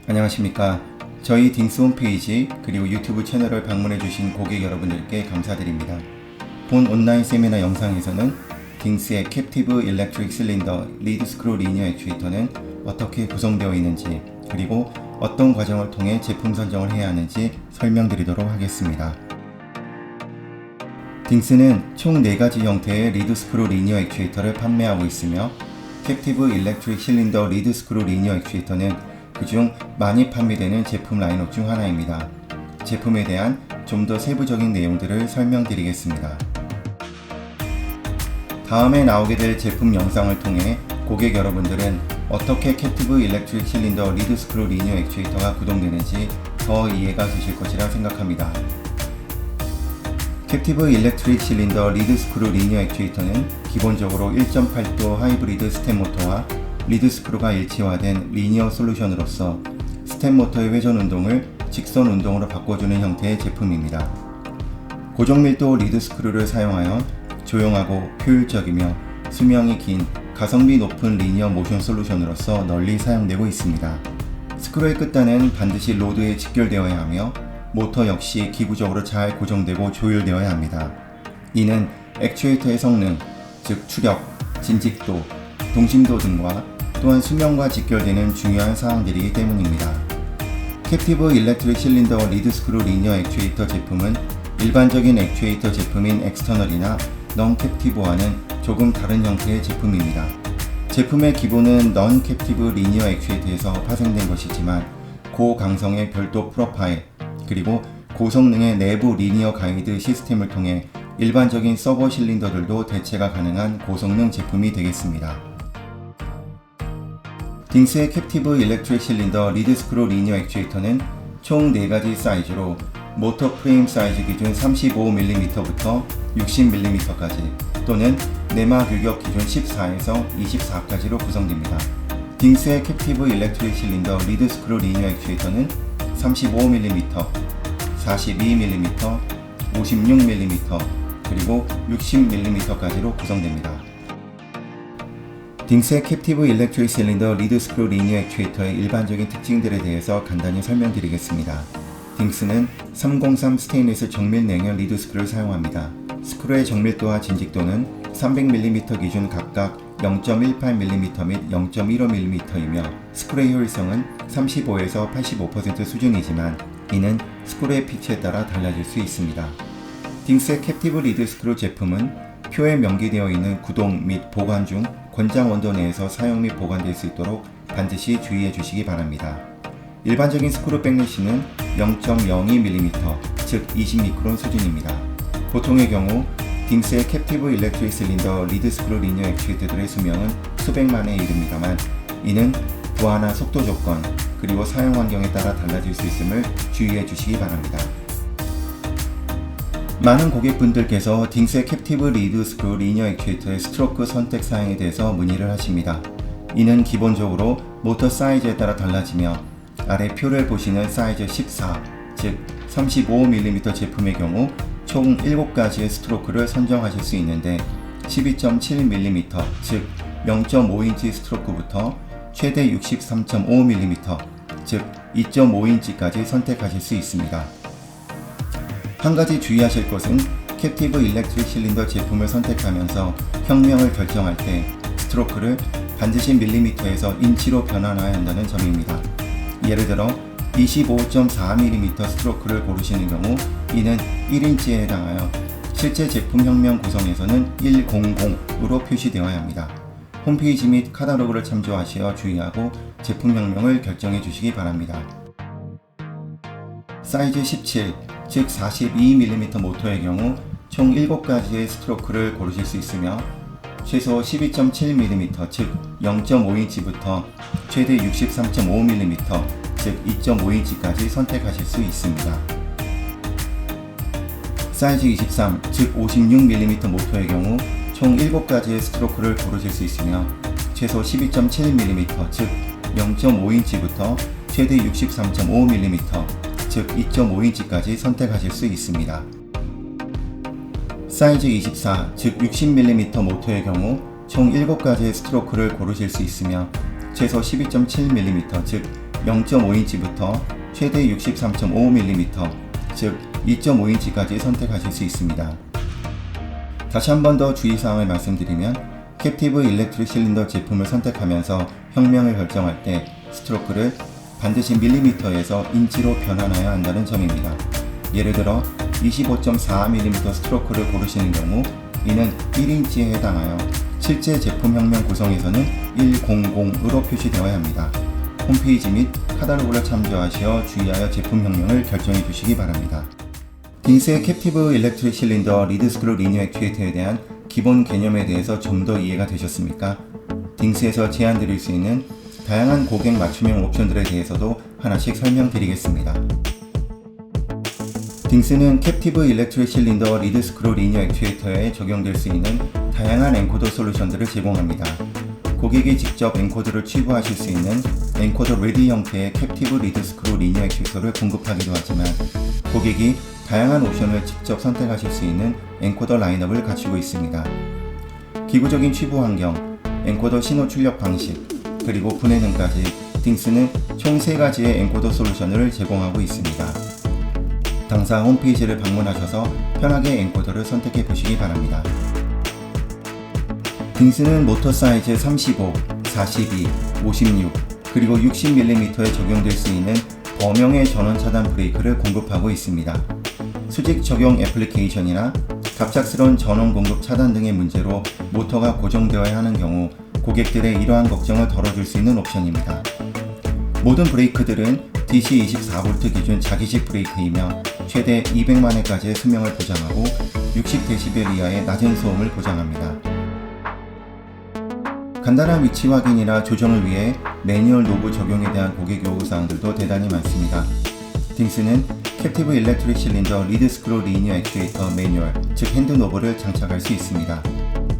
안녕하십니까. 저희 딩스 홈페이지 그리고 유튜브 채널을 방문해주신 고객 여러분들께 감사드립니다. 본 온라인 세미나 영상에서는 딩스의 캡티브 일렉트릭 실린더 리드 스크루 리니어 액추에이터는 어떻게 구성되어 있는지 그리고 어떤 과정을 통해 제품 선정을 해야 하는지 설명드리도록 하겠습니다. 딩스는 총 4가지 형태의 리드 스크루 리니어 액추에이터를 판매하고 있으며 캡티브 일렉트릭 실린더 리드 스크루 리니어 액추에이터는 그중 많이 판매되는 제품 라인업 중 하나입니다. 제품에 대한 좀 더 세부적인 내용들을 설명드리겠습니다. 다음에 나오게 될 제품 영상을 통해 고객 여러분들은 어떻게 캡티브 일렉트릭 실린더 리드 스크루 리니어 액추에이터가 구동되는지 더 이해가 되실 것이라 생각합니다. 캡티브 일렉트릭 실린더 리드 스크루 리니어 액추에이터는 기본적으로 1.8도 하이브리드 스텝 모터와 리드 스크루가 일체화된 리니어 솔루션으로서 스텝 모터의 회전 운동을 직선 운동으로 바꿔주는 형태의 제품입니다. 고정밀도 리드 스크루를 사용하여 조용하고 효율적이며 수명이 긴 가성비 높은 리니어 모션 솔루션으로서 널리 사용되고 있습니다. 스크루의 끝단은 반드시 로드에 직결되어야 하며 모터 역시 기구적으로 잘 고정되고 조율되어야 합니다. 이는 액추에이터의 성능, 즉 추력, 진직도, 동심도 등과 또한 수명과 직결되는 중요한 사항들이기 때문입니다. 캡티브 일렉트릭 실린더 리드 스크루 리니어 액추에이터 제품은 일반적인 액추에이터 제품인 엑스터널이나 넌 캡티브와는 조금 다른 형태의 제품입니다. 제품의 기본은 넌 캡티브 리니어 액추에이터에서 파생된 것이지만 고강성의 별도 프로파일 그리고 고성능의 내부 리니어 가이드 시스템을 통해 일반적인 서버 실린더들도 대체가 가능한 고성능 제품이 되겠습니다. 딩스의 캡티브 일렉트릭 실린더 리드 스크루 리니어 액추에이터는 총 4가지 사이즈로 모터 프레임 사이즈 기준 35mm부터 60mm까지 또는 내마 규격 기준 14에서 24까지로 구성됩니다. 딩스의 캡티브 일렉트릭 실린더 리드 스크루 리니어 액추에이터는 35mm, 42mm, 56mm, 그리고 60mm까지로 구성됩니다. 딩스의 캡티브 일렉트릭 실린더 리드 스크루 리니어 액추에이터의 일반적인 특징들에 대해서 간단히 설명드리겠습니다. 딩스는 303 스테인리스 정밀 냉연 리드 스크루를 사용합니다. 스크루의 정밀도와 진직도는 300mm 기준 각각 0.18mm 및 0.15mm이며 스크루의 효율성은 35에서 85% 수준이지만 이는 스크루의 피치에 따라 달라질 수 있습니다. 딩스의 캡티브 리드 스크루 제품은 표에 명기되어 있는 구동 및 보관 중 권장 원도 내에서 사용 및 보관될 수 있도록 반드시 주의해 주시기 바랍니다. 일반적인 스크루 백래시는 0.02mm, 즉 20미크론 수준입니다. 보통의 경우 딩스의 캡티브 일렉트릭 실린더 리드 스크루 리니어 액추에이터들의 수명은 수백만에 이릅니다만 이는 부하나 속도 조건 그리고 사용 환경에 따라 달라질 수 있음을 주의해 주시기 바랍니다. 많은 고객분들께서 딩스의 캡티브 리드 스크루 리니어 액추에이터의 스트로크 선택 사항에 대해서 문의를 하십니다. 이는 기본적으로 모터 사이즈에 따라 달라지며 아래 표를 보시는 사이즈 14, 즉 35mm 제품의 경우 총 7가지의 스트로크를 선정하실 수 있는데 12.7mm, 즉 0.5인치 스트로크부터 최대 63.5mm, 즉 2.5인치까지 선택하실 수 있습니다. 한 가지 주의하실 것은 캡티브 일렉트릭 실린더 제품을 선택하면서 형명을 결정할 때 스트로크를 반드시 밀리미터에서 인치로 변환해야 한다는 점입니다. 예를 들어 25.4mm 스트로크를 고르시는 경우 이는 1인치에 해당하여 실제 제품 형명 구성에서는 100으로 표시되어야 합니다. 홈페이지 및 카탈로그를 참조하시어 주의하고 제품 형명을 결정해 주시기 바랍니다. 사이즈 17, 즉 42mm 모터의 경우 총 7가지의 스트로크를 고르실 수 있으며 최소 12.7mm, 즉 0.5인치부터 최대 63.5mm, 즉 2.5인치까지 선택하실 수 있습니다. 사이즈 23, 즉 56mm 모터의 경우 총 7가지의 스트로크를 고르실 수 있으며 최소 12.7mm, 즉 0.5인치부터 최대 63.5mm, 즉 2.5인치까지 선택하실 수 있습니다. 사이즈 24, 즉 60mm 모터의 경우 총 7가지의 스트로크를 고르실 수 있으며 최소 12.7mm, 즉 0.5인치부터 최대 63.5mm, 즉 2.5인치까지 선택하실 수 있습니다. 다시 한 번 더 주의사항을 말씀드리면 캡티브 일렉트릭 실린더 제품을 선택하면서 형명을 결정할 때 스트로크를 반드시 밀리미터에서 인치로 변환해야 한다는 점입니다. 예를 들어 25.4mm 스트로크를 고르시는 경우 이는 1인치에 해당하여 실제 제품 형명 구성에서는 100으로 표시되어야 합니다. 홈페이지 및 카탈로그를 참조하시어 주의하여 제품 형명을 결정해 주시기 바랍니다. 딩스의 캡티브 일렉트릭 실린더 리드 스크루 리니어 액추에이터에 대한 기본 개념에 대해서 좀 더 이해가 되셨습니까? 딩스에서 제안드릴 수 있는 다양한 고객 맞춤형 옵션들에 대해서도 하나씩 설명드리겠습니다. 딩스는 캡티브 일렉트릭 실린더 리드 스크루 리니어 액추에이터에 적용될 수 있는 다양한 엔코더 솔루션들을 제공합니다. 고객이 직접 엔코더를 취부하실 수 있는 엔코더 레디 형태의 캡티브 리드 스크루 리니어 액추에이터를 공급하기도 하지만 고객이 다양한 옵션을 직접 선택하실 수 있는 엔코더 라인업을 갖추고 있습니다. 기구적인 취부 환경, 엔코더 신호 출력 방식, 그리고 분해 등까지 딩스는 총 3가지의 엔코더 솔루션을 제공하고 있습니다. 당사 홈페이지를 방문하셔서 편하게 엔코더를 선택해 보시기 바랍니다. 딩스는 모터 사이즈 35, 42, 56, 그리고 60mm에 적용될 수 있는 범용의 전원 차단 브레이크를 공급하고 있습니다. 수직 적용 애플리케이션이나 갑작스러운 전원 공급 차단 등의 문제로 모터가 고정되어야 하는 경우 고객들의 이러한 걱정을 덜어줄 수 있는 옵션입니다. 모든 브레이크들은 DC 24V 기준 자기식 브레이크이며 최대 200만회까지의 수명을 보장하고 60dB 이하의 낮은 소음을 보장합니다. 간단한 위치 확인이나 조정을 위해 매뉴얼 노브 적용에 대한 고객 요구사항들도 대단히 많습니다. 딩스는 캡티브 일렉트릭 실린더 리드 스크루 리니어 액추에이터 매뉴얼, 즉 핸드 노브를 장착할 수 있습니다.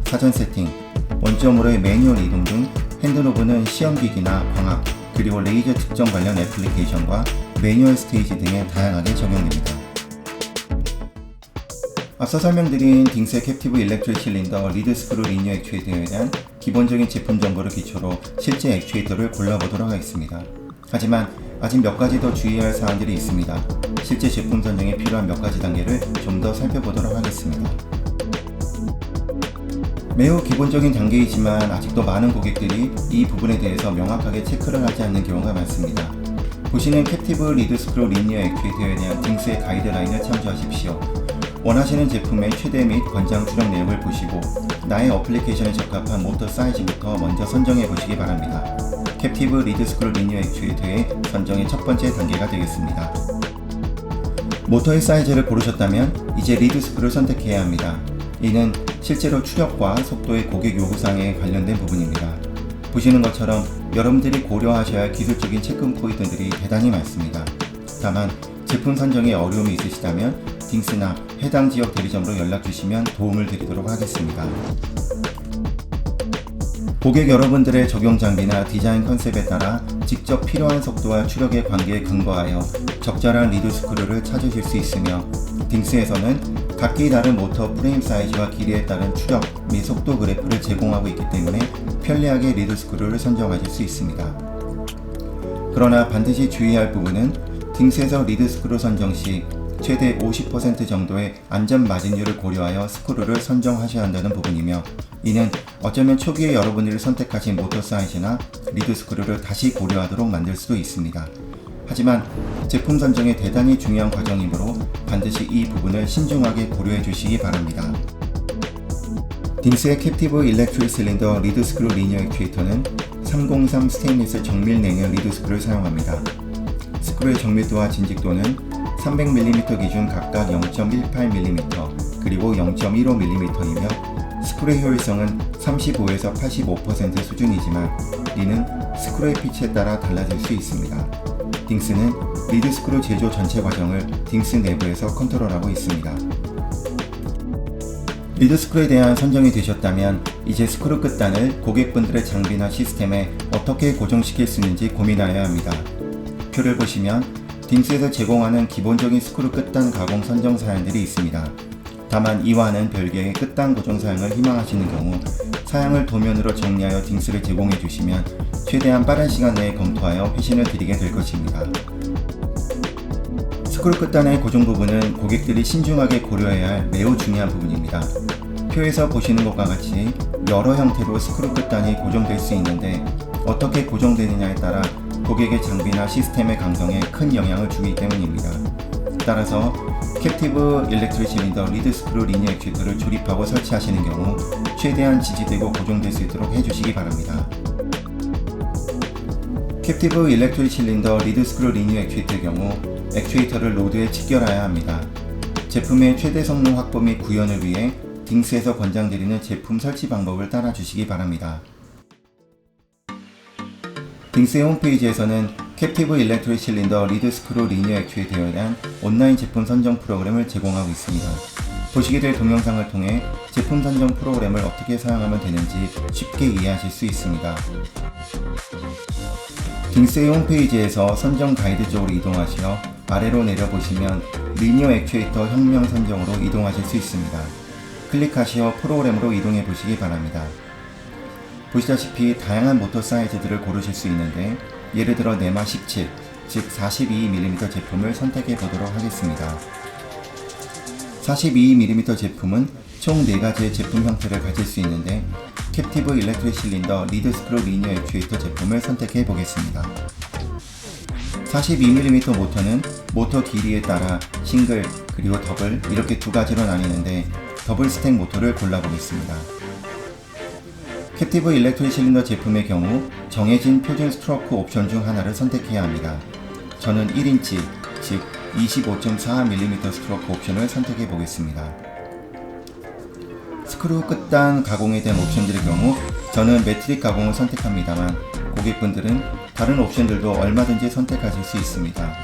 사전 세팅, 원점으로의 매뉴얼 이동 등 핸드 노브는 시험기기나 광학, 그리고 레이저 측정 관련 애플리케이션과 매뉴얼 스테이지 등에 다양하게 적용됩니다. 앞서 설명드린 딩스의 캡티브 일렉트릭 실린더 리드 스크루 리니어 액추에이터에 대한 기본적인 제품 정보를 기초로 실제 액추에이터를 골라보도록 하겠습니다. 하지만 아직 몇 가지 더 주의해야 할 사항들이 있습니다. 실제 제품 선정에 필요한 몇 가지 단계를 좀 더 살펴보도록 하겠습니다. 매우 기본적인 단계이지만 아직도 많은 고객들이 이 부분에 대해서 명확하게 체크를 하지 않는 경우가 많습니다. 보시는 캡티브 리드 스크루 리니어 액추에이터에 대한 딩스의 가이드라인을 참조하십시오. 원하시는 제품의 최대 및 권장 출력 내역을 보시고 나의 어플리케이션에 적합한 모터 사이즈부터 먼저 선정해 보시기 바랍니다. 캡티브 리드 스크루 리니어 액추에이터의 선정의 첫 번째 단계가 되겠습니다. 모터의 사이즈를 고르셨다면 이제 리드 스크루를 선택해야 합니다. 이는 실제로 추력과 속도의 고객 요구사항에 관련된 부분입니다. 보시는 것처럼 여러분들이 고려하셔야 할 기술적인 체크 포인트들이 대단히 많습니다. 다만 제품 선정에 어려움이 있으시다면 딩스나 해당 지역 대리점으로 연락주시면 도움을 드리도록 하겠습니다. 고객 여러분들의 적용 장비나 디자인 컨셉에 따라 직접 필요한 속도와 추력의 관계에 근거하여 적절한 리드 스크루를 찾으실 수 있으며 딩스에서는 각기 다른 모터 프레임 사이즈와 길이에 따른 추력 및 속도 그래프를 제공하고 있기 때문에 편리하게 리드 스크루를 선정하실 수 있습니다. 그러나 반드시 주의할 부분은 딩스에서 리드 스크루 선정 시 최대 50% 정도의 안전 마진율을 고려하여 스크루를 선정하셔야 한다는 부분이며 이는 어쩌면 초기에 여러분들이 선택하신 모터 사이즈나 리드 스크루를 다시 고려하도록 만들 수도 있습니다. 하지만 제품 선정이 대단히 중요한 과정이므로 반드시 이 부분을 신중하게 고려해 주시기 바랍니다. 딩스의 캡티브 일렉트릭 실린더 리드 스크루 리니어 액추에이터는 303 스테인리스 정밀 내년 리드 스크루를 사용합니다. 스크루의 정밀도와 진직도는 300mm 기준 각각 0.18mm 그리고 0.15mm이며 스크루의 효율성은 35에서 85% 수준이지만 이는 스크루의 피치에 따라 달라질 수 있습니다. 딩스는 리드 스크루 제조 전체 과정을 딩스 내부에서 컨트롤하고 있습니다. 리드 스크루에 대한 선정이 되셨다면 이제 스크루 끝단을 고객분들의 장비나 시스템에 어떻게 고정시킬 수 있는지 고민하여야 합니다. 표를 보시면 딩스에서 제공하는 기본적인 스크루 끝단 가공 선정 사양들이 있습니다. 다만 이와는 별개의 끝단 고정 사양을 희망하시는 경우 사양을 도면으로 정리하여 딩스를 제공해 주시면 최대한 빠른 시간 내에 검토하여 회신을 드리게 될 것입니다. 스크류 끝단의 고정 부분은 고객들이 신중하게 고려해야 할 매우 중요한 부분입니다. 표에서 보시는 것과 같이 여러 형태로 스크류 끝단이 고정될 수 있는데 어떻게 고정되느냐에 따라 고객의 장비나 시스템의 강성에 큰 영향을 주기 때문입니다. 따라서 캡티브 일렉트릭 실린더 리드 스크류 리니어 액추에이터를 조립하고 설치하시는 경우 최대한 지지되고 고정될 수 있도록 해주시기 바랍니다. 캡티브 일렉트릭 실린더 리드 스크류 리니어 액추에이터의 경우 액추에이터를 로드에 직결해야 합니다. 제품의 최대 성능 확보 및 구현을 위해 딩스에서 권장드리는 제품 설치 방법을 따라주시기 바랍니다. 딩스의 홈페이지에서는 캡티브 일렉트릭 실린더 리드 스크류 리니어 액추에이터에 대한 온라인 제품 선정 프로그램을 제공하고 있습니다. 보시게 될 동영상을 통해 제품 선정 프로그램을 어떻게 사용하면 되는지 쉽게 이해하실 수 있습니다. 딩스의 홈페이지에서 선정 가이드 쪽으로 이동하시어 아래로 내려보시면 리니어 액추에이터 혁명 선정으로 이동하실 수 있습니다. 클릭하시어 프로그램으로 이동해 보시기 바랍니다. 보시다시피 다양한 모터 사이즈들을 고르실 수 있는데 예를 들어 네마 17, 즉 42mm 제품을 선택해 보도록 하겠습니다. 42mm 제품은 총 4가지의 제품 형태를 가질 수 있는데 캡티브 일렉트릭 실린더 리드 스크류 리니어 액추에이터 제품을 선택해 보겠습니다. 42mm 모터는 모터 길이에 따라 싱글 그리고 더블 이렇게 2가지로 나뉘는데 더블 스택 모터를 골라보겠습니다. 캡티브 일렉트릭 실린더 제품의 경우 정해진 표준 스트로크 옵션 중 하나를 선택해야 합니다. 저는 1인치, 즉 25.4mm 스트로크 옵션을 선택해 보겠습니다. 스크류 끝단 가공에 대한 옵션들의 경우 저는 매트릭 가공을 선택합니다만 고객분들은 다른 옵션들도 얼마든지 선택하실 수 있습니다.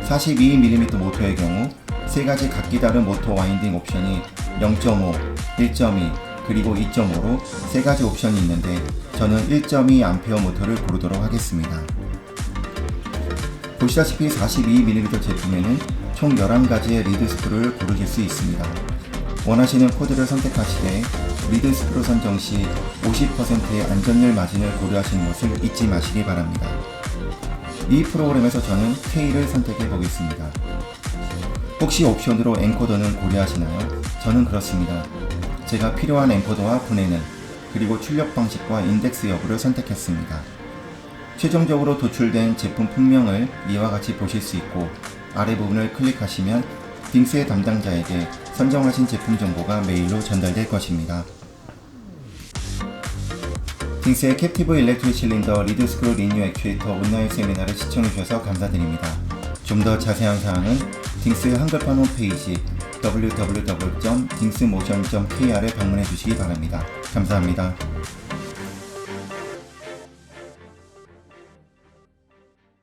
42mm 모터의 경우 3가지 각기 다른 모터 와인딩 옵션이 0.5, 1.2, 그리고 2.5로 3가지 옵션이 있는데 저는 1.2A 모터를 고르도록 하겠습니다. 보시다시피 42mm 제품에는 총 11가지의 리드 스크류를 고르실 수 있습니다. 원하시는 코드를 선택하시되 리드 스크류 선정 시 50%의 안전율 마진을 고려하시는 것을 잊지 마시기 바랍니다. 이 프로그램에서 저는 K를 선택해 보겠습니다. 혹시 옵션으로 엔코더는 고려하시나요? 저는 그렇습니다. 제가 필요한 엔코더와 분해는 그리고 출력 방식과 인덱스 여부를 선택했습니다. 최종적으로 도출된 제품 품명을 이와 같이 보실 수 있고 아래 부분을 클릭하시면 딩스의 담당자에게 선정하신 제품 정보가 메일로 전달될 것입니다. 딩스의 캡티브 일렉트릭 실린더 리드 스크류 리니어 액추에이터 온라인 세미나를 시청해주셔서 감사드립니다. 좀 더 자세한 사항은 딩스 한글판 홈페이지 www.dingsmotion.kr에 방문해 주시기 바랍니다. 감사합니다.